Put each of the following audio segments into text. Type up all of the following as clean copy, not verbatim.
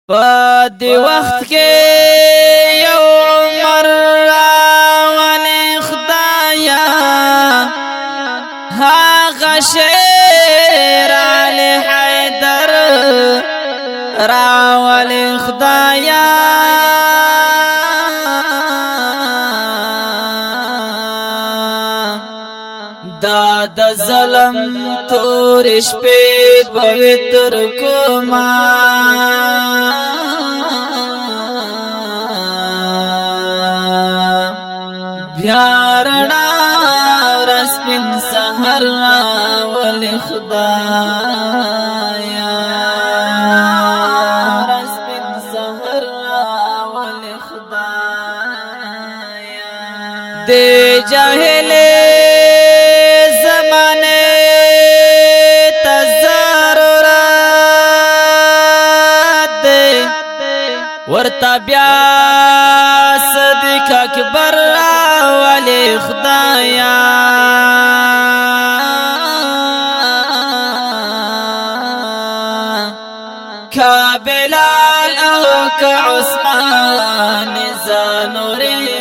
په دې وخت کې یو عمر راولې خدایا هغه شیر علی حیدر راولې خدایا دا د ظلم تور شپې پوتر کوما بیارنا رسپن سحر ول خدایا رسپن سحر ول خدایا دے جاہل ورتا بیا صدیق اکبر راولې خدایا کا بلال او کا عثمان زانورین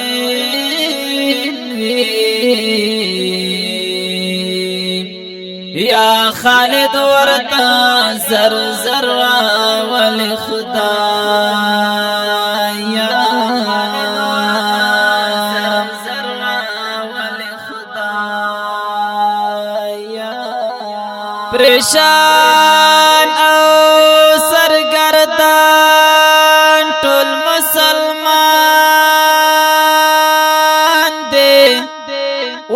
یا خالد ورتا زر زر راولې خدایا پریشان او سرگردان ټول مسلمان دے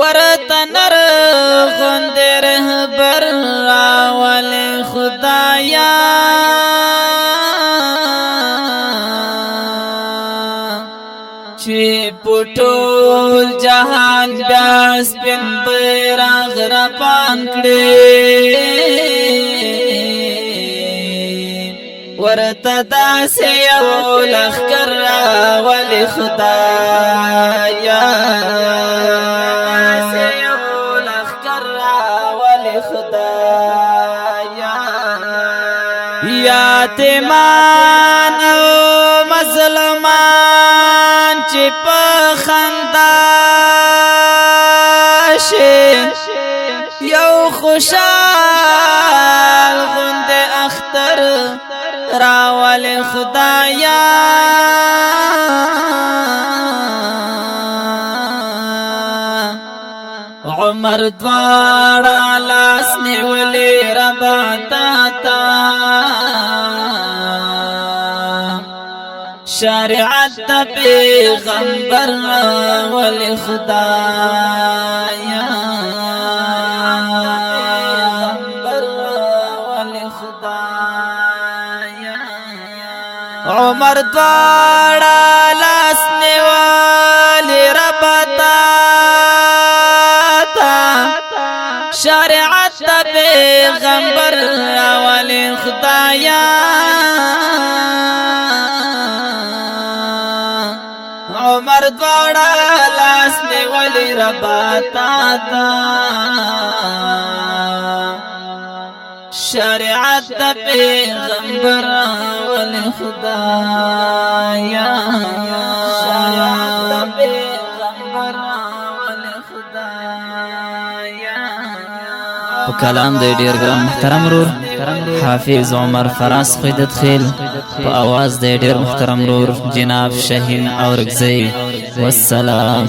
ورته نر غوند رهبر راول خدایا چې پټول جهان بیاس پن بیرغ را پان کړي ورته داسې یو لښکر راول خدایا داسې یو لښکر راول خدایا یتیمان او مظلومان چې په خندا شي یو خوشال غوند اختر راول خدایا عمر دواړه لاس نیولې ربا تا شریعت د پیغمبر ول خدایا عمر دواړه لاس نیولې ربا تا شریعت د پیغمبر ول خدایا عمر دواړه لاس نیولې ربا تا شریعت د پیغمبر ول خدایا شریعت د پیغمبر ول خدایا په کلام د ډیر ګرام محترم رور حافظ عمر فراس قیدت خیل په आवाज د ډیر محترم رور جناب شاهین اورګزی والسلام